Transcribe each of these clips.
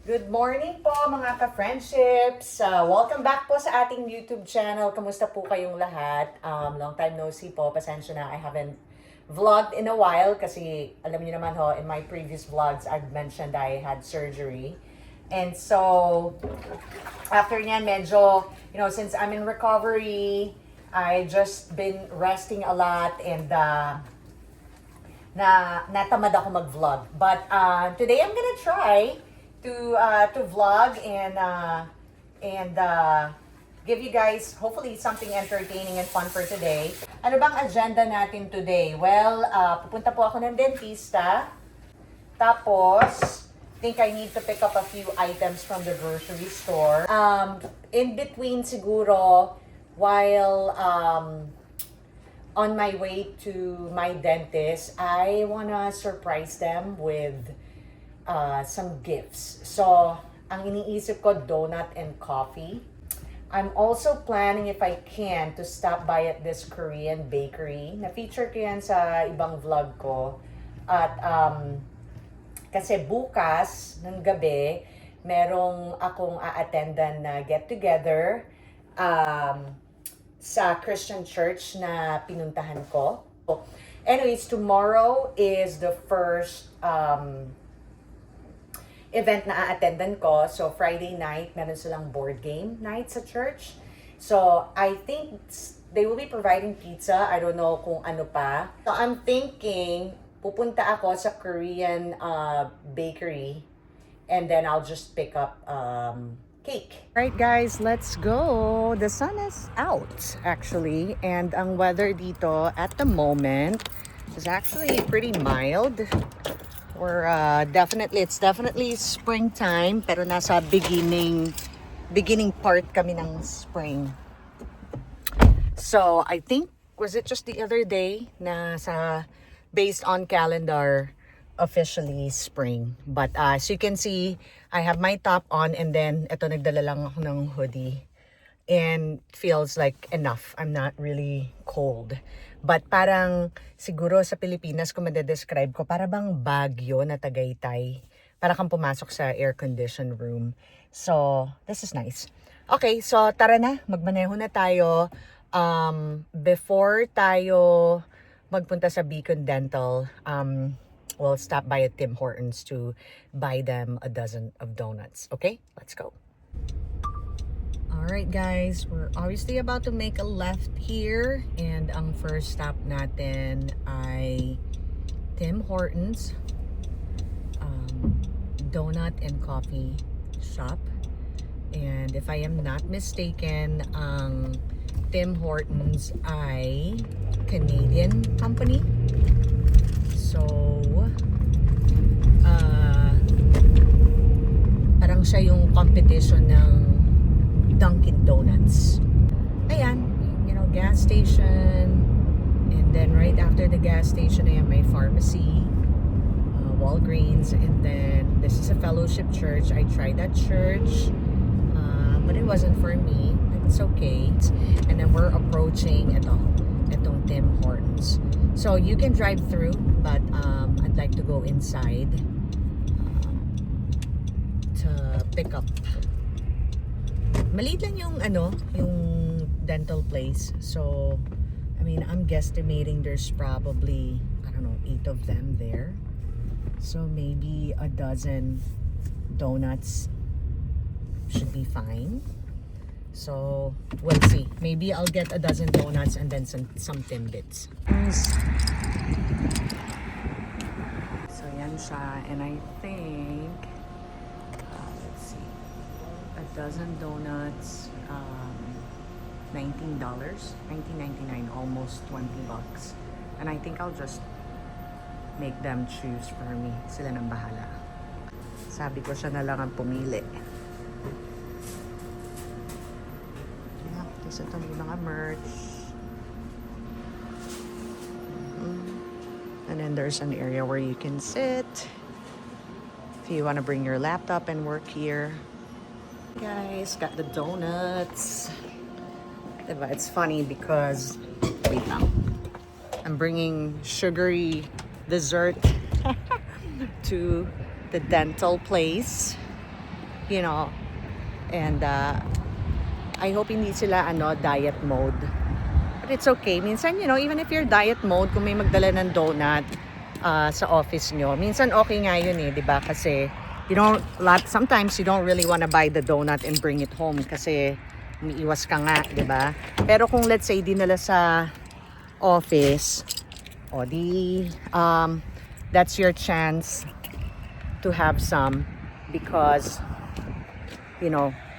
Good morning po mga ka-friendships! Welcome back po sa ating YouTube channel. Kamusta po kayong lahat? Long time no see po. Pasensya na, I haven't vlogged in a while kasi alam niyo naman ho, in my previous vlogs, I've mentioned I had surgery. And so, after nyan, medyo, since I'm in recovery, I just been resting a lot and natamad ako mag-vlog. But today I'm gonna try to vlog and give you guys hopefully something entertaining and fun for today. Ano bang agenda natin today? Well, pupunta po ako ng dentista. Tapos, think I need to pick up a few items from the grocery store. In between siguro, while on my way to my dentist, I wanna surprise them with some gifts. So, ang iniisip ko, donut and coffee. I'm also planning, if I can, to stop by at this Korean bakery. Na-feature ko yan sa ibang vlog ko. At, kasi bukas ng gabi, merong akong a-attendan na get-together sa Christian church na pinuntahan ko. Anyways, tomorrow is the first event na a-attendan ko. So, Friday night, meron silang board game night sa church. So, I think they will be providing pizza. I don't know kung ano pa. So, I'm thinking, pupunta ako sa Korean bakery and then I'll just pick up cake. Alright guys, let's go. The sun is out actually and ang weather dito at the moment is actually pretty mild. It's definitely springtime pero nasa beginning part kami ng spring. So, I think, was it just the other day na based on calendar, officially spring. But as you can see, I have my top on and then ito nagdala lang ako ng hoodie. And feels like enough. I'm not really cold. But parang siguro sa Pilipinas kung madedescribe ko, para bang bagyo na Tagaytay. Para kang pumasok sa air-conditioned room. So, this is nice. Okay, so tara na. Magmaneho na tayo. Before tayo magpunta sa Beacon Dental, we'll stop by at Tim Hortons to buy them a dozen of donuts. Okay, let's go. Alright guys, we're obviously about to make a left here and ang first stop natin ay Tim Hortons donut and coffee shop. And if I am not mistaken, ang Tim Hortons ay Canadian company. So, parang siya yung competition ng Dunkin' Donuts. Ayan, gas station. And then right after the gas station, I have my pharmacy, Walgreens. And then this is a fellowship church. I tried that church, but it wasn't for me. It's okay. And then we're approaching itong Tim Hortons. So you can drive through, but I'd like to go inside to pick up. Maliit lang yung dental place. So, I mean, I'm guesstimating there's probably, 8 of them there. So, maybe a dozen donuts should be fine. So, we'll see. Maybe I'll get a dozen donuts and then some Timbits. So, yan siya. And I think, let's see, a dozen donuts, $19, $19.99, almost $20. And I think I'll just make them choose for me. Sila nang bahala. Sabi ko siya na lang ang pumili. So, ito yung mga merch. And then there's an area where you can sit. If you want to bring your laptop and work here. Guys, got the donuts. Diba? It's funny because, wait lang. I'm bringing sugary dessert to the dental place. you know, and I hope hindi sila diet mode. But it's okay. Minsan, even if you're diet mode, kung may magdala ng donut sa office nyo, minsan okay nga yun eh, di ba? Kasi sometimes you don't really want to buy the donut and bring it home kasi umiiwas ka nga, di ba? Pero kung let's say dinala sa office, that's your chance to have some because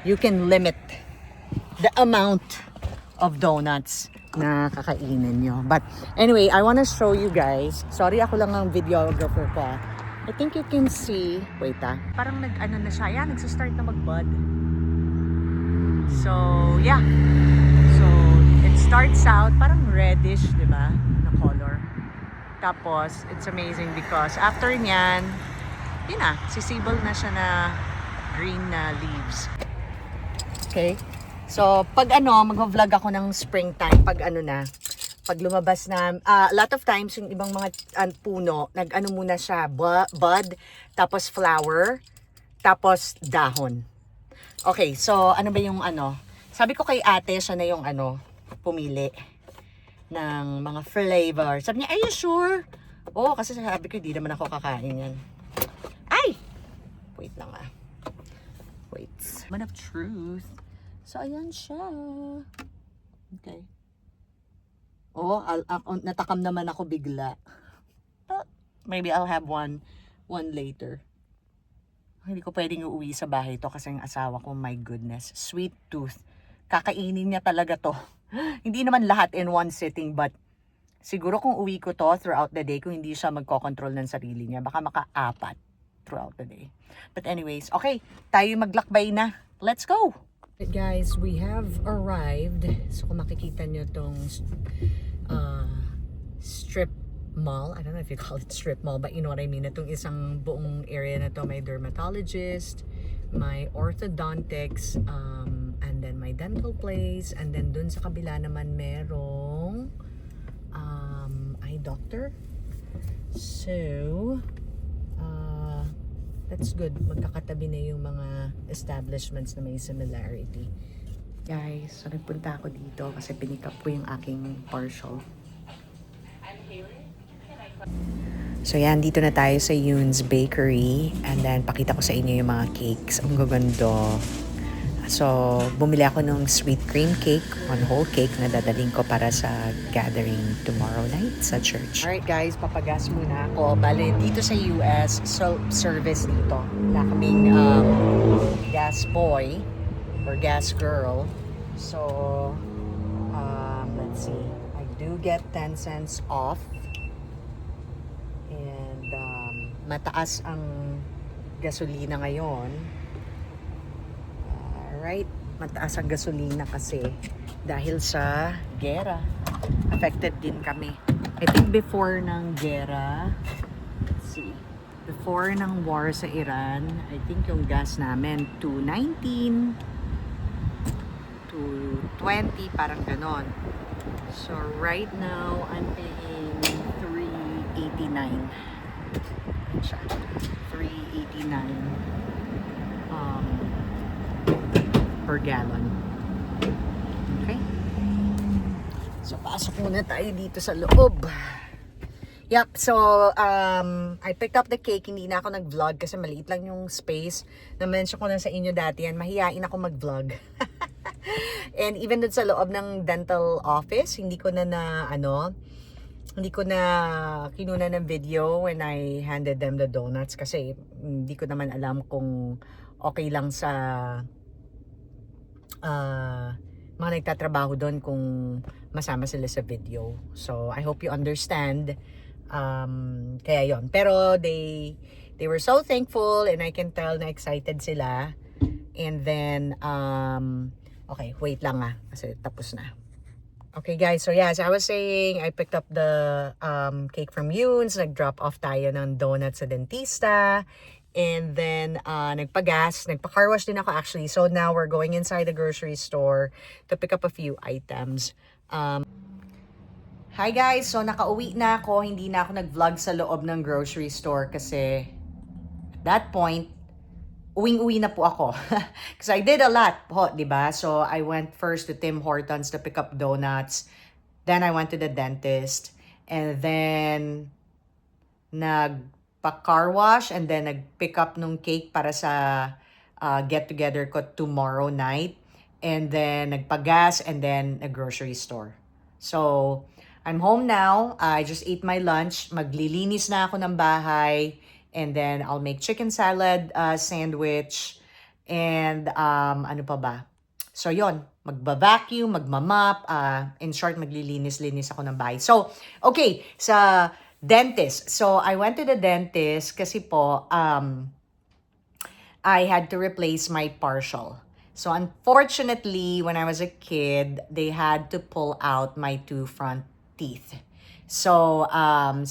you can limit the amount of donuts na kakainin nyo. But anyway, I want to show you guys. Sorry, ako lang ang videographer ko. I think you can see. Wait parang na siya. Yan, nagsistart na mag-bud. So, yeah. So, it starts out parang reddish, di ba? Na color. Tapos, it's amazing because after nyan, yun na, sisibol na siya na green na leaves. Okay? So, pag mag-vlog ako ng springtime, pag lumabas na, a lot of times, yung ibang mga puno, muna siya, bud, tapos flower, tapos dahon. Okay, so, ano ba yung sabi ko kay ate, siya na yung pumili ng mga flavor. Sabi niya, are you sure? Oo, kasi sabi ko, hindi naman ako kakain yan. Ay! Wait lang Wait. Man of truth. So, ayan siya. Okay. Oh, natakam naman ako bigla. Maybe I'll have one later. Hindi ko pwedeng uuwi sa bahay to kasi yung asawa ko, my goodness. Sweet tooth. Kakainin niya talaga to. Hindi naman lahat in one sitting, but siguro kung uwi ko to throughout the day, kung hindi siya magkocontrol ng sarili niya, baka maka-apat throughout the day. But anyways, okay. Tayo maglakbay na. Let's go! Guys, we have arrived. So kung makikita nyo tong strip mall. I don't know if you call it strip mall, but you know what I mean. Itong isang buong area na to, may dermatologist, may orthodontics, and then my dental place, and then dun sa kabila naman merong eye doctor. So that's good. Magkakatabi na yung mga establishments na may similarity. Guys, so nagpunta ako dito kasi pinikap ko yung aking partial. So yan, dito na tayo sa Yoon's Bakery. And then, pakita ko sa inyo yung mga cakes. Ang gaganda. So, bumili ako ng sweet cream cake, one whole cake na dadaling ko para sa gathering tomorrow night sa church. Alright guys, papagas muna ako. Bale, dito sa US, self-service dito. Wala kaming gas boy or gas girl. So, let's see. I do get 10 cents off. And, mataas ang gasolina ngayon. Right? Mataas ang gasolina kasi dahil sa gera. Affected din kami. I think before ng gera, let's see, before ng war sa Iran, I think yung gas namin, 219, 220, parang ganon. So right now, I'm paying 389. Siya. 389. Per gallon. Okay? So, pasok muna tayo dito sa loob. Yep, so, I picked up the cake. Hindi na ako nag-vlog kasi maliit lang yung space. Na-mention ko na sa inyo dati yan. Mahihain ako mag-vlog. And even dun sa loob ng dental office, hindi ko na kinuna ng video when I handed them the donuts kasi hindi ko naman alam kung okay lang sa mga nagtatrabaho doon kung masama sila sa video. So, I hope you understand. Kaya yon. Pero they were so thankful and I can tell na excited sila. And then, okay, wait lang kasi tapos na. Okay guys, so yeah, as I was saying, I picked up the cake from Yoon's. Nag-drop off tayo ng donuts sa dentista. And then, nagpa-car wash din ako actually. So now we're going inside the grocery store to pick up a few items. Hi guys, so nakauwi na ako. Hindi na ako nag-vlog sa loob ng grocery store kasi at that point, uwing-uwi na po ako. Because I did a lot po, di ba? So, I went first to Tim Hortons to pick up donuts. Then, I went to the dentist. And then, nagpa-car wash. And then, nag-pick up nung cake para sa get-together ko tomorrow night. And then, nagpa-gas. And then, a grocery store. So, I'm home now. I just ate my lunch. Maglilinis na ako ng bahay. And then, I'll make chicken salad sandwich. And, ano pa ba? So, yon, magba-vacuum, magmamap. In short, maglilinis-linis ako ng bahay. So, okay, sa dentist. So, I went to the dentist kasi po, I had to replace my partial. So, unfortunately, when I was a kid, they had to pull out my 2 front teeth. So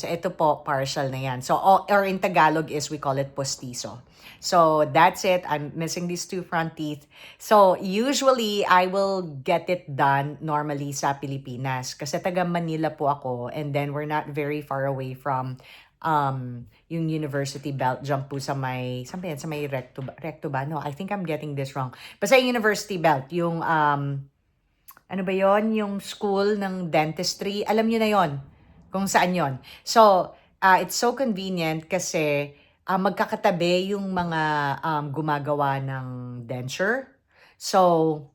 ito po, partial na yan. So, or in Tagalog is, we call it postizo. So, that's it. I'm missing these 2 front teeth. So, usually, I will get it done normally sa Pilipinas. Kasi taga Manila po ako. And then, we're not very far away from yung University Belt. Jump po sa may, sa may recto ba? No, I think I'm getting this wrong. Basta yung University Belt, yung, ano ba yon, yung school ng dentistry. Alam nyo na yon kung saan yon. So, it's so convenient kasi magkakatabi yung mga gumagawa ng denture. So,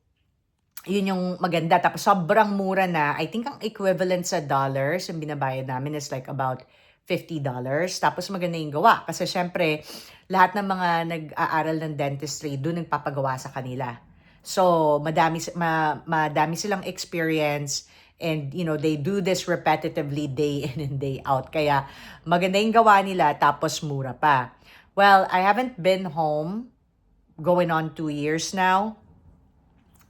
yun yung maganda. Tapos sobrang mura na. I think ang equivalent sa dollars, yung binabayad namin is like about $50. Tapos maganda yung gawa. Kasi syempre, lahat ng mga nag-aaral ng dentistry, doon nagpapagawa sa kanila. So, madami silang experience. And, you know, they do this repetitively day in and day out. Kaya, maganda yung gawa nila, tapos mura pa. Well, I haven't been home going on 2 years now.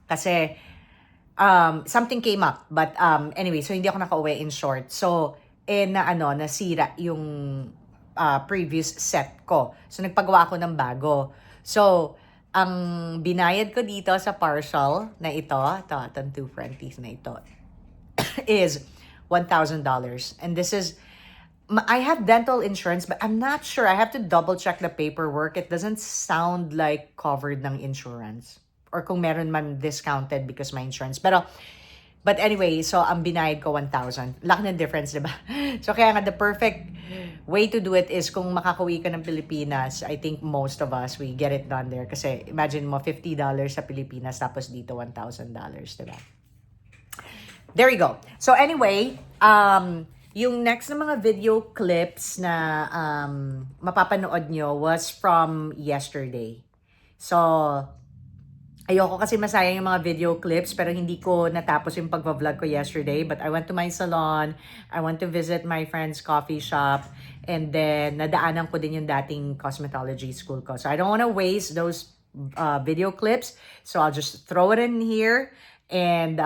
Kasi, something came up. But, anyway, so hindi ako nakauwi in short. So, nasira yung previous set ko. So, nagpagawa ako ng bago. So, ang binayad ko dito sa partial na ito, itong 2 front teeth na ito, is $1,000. And this is, I have dental insurance, but I'm not sure. I have to double check the paperwork. It doesn't sound like covered ng insurance. Or kung meron man discounted because my insurance. But anyway, so ang binayad ko 1,000. Laki ng difference, diba? So kaya nga the perfect way to do it is kung makakauwi ka ng Pilipinas, I think most of us, we get it done there. Kasi imagine mo, $50 sa Pilipinas, tapos dito $1,000, diba? There you go. So anyway, yung next na mga video clips na mapapanood nyo was from yesterday. So, ayoko kasi masayang yung mga video clips pero hindi ko natapos yung pagpa-vlog ko yesterday. But I went to my salon, I went to visit my friend's coffee shop, and then nadaanan ko din yung dating cosmetology school ko. So I don't want to waste those video clips. So I'll just throw it in here. And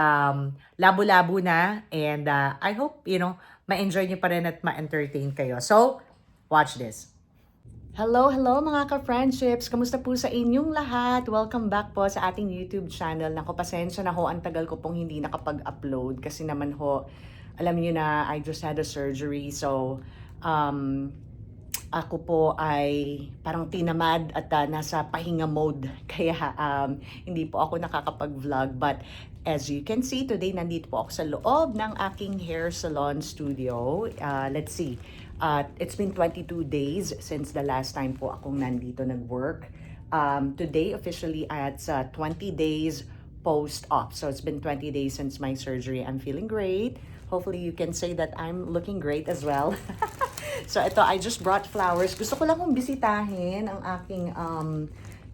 labo-labo na. And I hope, you know, ma-enjoy nyo pa rin at ma-entertain kayo. So, watch this. Hello mga ka-friendships! Kamusta po sa inyong lahat? Welcome back po sa ating YouTube channel. Naku, pasensya na ho, ang tagal ko pong hindi nakapag-upload. Kasi naman ho, alam niyo na, I just had a surgery. So, ako po ay parang tinamad at nasa pahinga mode. Kaya hindi po ako nakakapag-vlog. But as you can see, today nandito po ako sa loob ng aking hair salon studio. Let's see. It's been 22 days since the last time po akong nandito nag-work. Today, officially, it's 20 days post-op. So it's been 20 days since my surgery. I'm feeling great. Hopefully, you can say that I'm looking great as well. So ito, I just brought flowers. Gusto ko lang kong bisitahin ang aking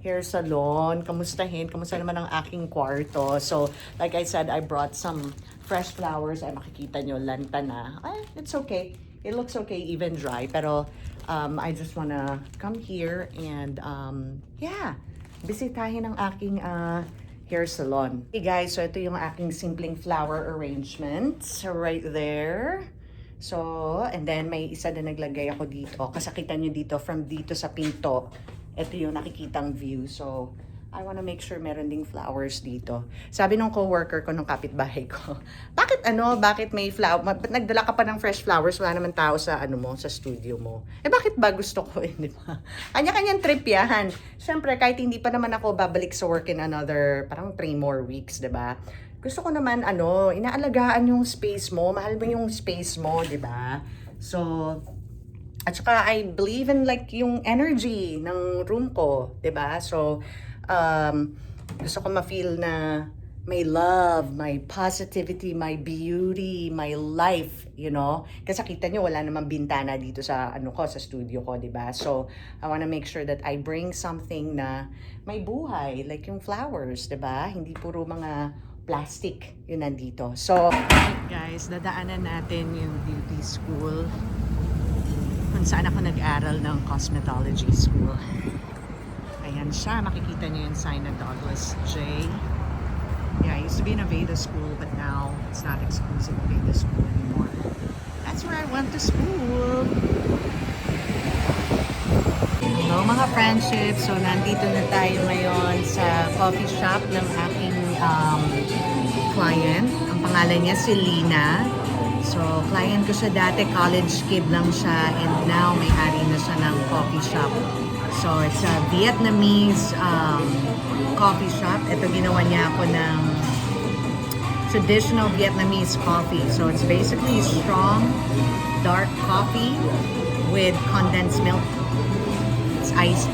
hair salon. Kamusta naman ang aking kwarto. So, like I said, I brought some fresh flowers. Ay, makikita nyo, lanta na. It's okay. It looks okay, even dry. Pero, I just wanna come here and, yeah, bisitahin ang aking hair salon. Okay guys, so ito yung aking simpleng flower arrangement. So right there. So, and then may isa na naglagay ako dito. Kasakitan nyo dito, from dito sa pinto. Ito yung nakikitang view. So, I wanna make sure meron ding flowers dito. Sabi nung coworker ko, nung kapitbahay ko, bakit may flower, ba't nagdala ka pa ng fresh flowers, wala naman tao sa sa studio mo. Bakit ba gusto ko, di ba? Kanya-kanyang trip yan. Siyempre, kahit hindi pa naman ako babalik sa work in another, parang 3 more weeks, di ba? Gusto ko naman, inaalagaan yung space mo, mahal mo yung space mo, di ba? So, at saka I believe in like yung energy ng room ko, 'di ba? So gusto ko ma-feel na may love, my positivity, my beauty, my life, Kasi kita nyo wala namang bintana dito sa sa studio ko, 'di ba? So I want to make sure that I bring something na may buhay, like yung flowers, 'di ba? Hindi puro mga plastic yun nandito. So, guys, dadaanan natin yung beauty school kung saan ako nag-aral ng cosmetology school. Ayan siya. Makikita niyo yung sign na Douglas J. Yeah, I used to be in Aveda school, but now it's not exclusive Aveda school anymore. That's where I went to school. Hello mga friendships. So, nandito na tayo ngayon sa coffee shop ng aking client. Ang pangalan niya si Lina. So, client ko siya dati, college kid lang siya, and now may-ari na siya ng coffee shop. So, it's a Vietnamese coffee shop. Ito ginawa niya ako ng traditional Vietnamese coffee. So, it's basically strong, dark coffee with condensed milk. It's iced.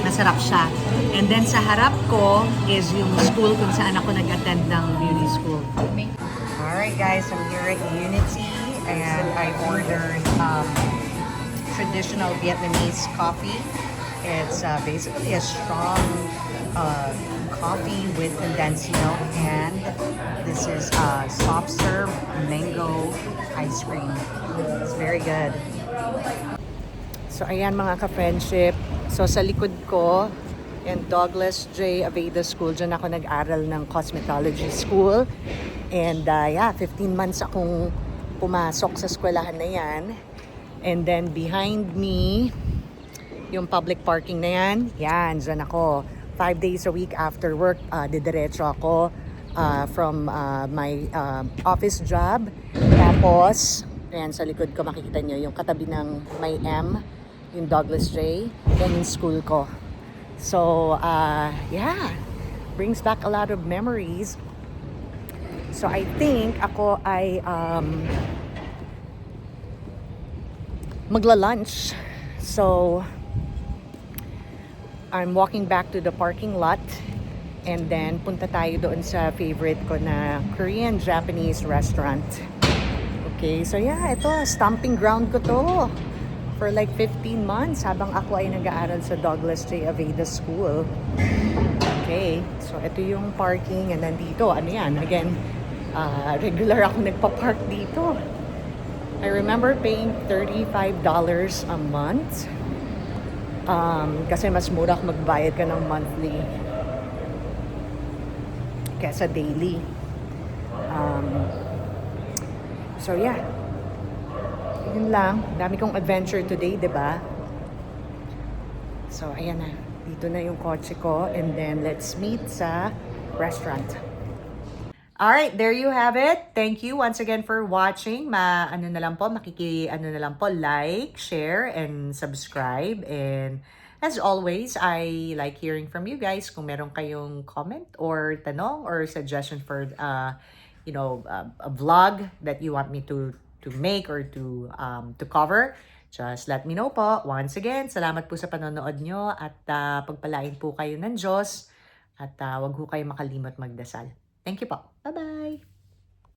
Masarap siya. And then sa harap ko is yung school kung saan ako nag-attend ng beauty school. Alright guys, I'm here at Unity and I ordered traditional Vietnamese coffee. It's basically a strong coffee with condensed milk, and this is soft serve mango ice cream. It's very good. So ayan mga ka-friendship. So sa likod ko, yan Douglas J. Aveda School. Diyan ako nag-aral ng cosmetology school. And 15 months akong pumasok sa eskwelahan na yan. And then behind me, yung public parking na yan, dyan ako. 5 days a week after work, didiretso ako from my office job. Tapos, ayan sa likod ko makikita nyo yung katabi ng may M, yung Douglas J, yan yung school ko. So, brings back a lot of memories. So I think ako ay magla-lunch. So I'm walking back to the parking lot and then punta tayo doon sa favorite ko na Korean Japanese restaurant. Okay, so ito stomping ground ko to for like 15 months habang ako ay nag-aaral sa Douglas J. Aveda School. Okay, so ito yung parking and then dito, again, regular ako nagpa-park dito. I remember paying $35 a month. Kasi mas mura kung magbayad ka ng monthly kesa daily. So yun lang. Dami kong adventure today, diba? So ayan na. Dito na yung kotse ko. And then let's meet sa restaurant. Alright, there you have it. Thank you once again for watching. Like, share, and subscribe. And as always, I like hearing from you guys. Kung meron kayong comment or tanong or suggestion for, a vlog that you want me to make or to cover, just let me know po. Once again, salamat po sa panonood nyo at pagpalain po kayo ng Diyos at wag ho kayo makalimot magdasal. Thank you po. Bye-bye!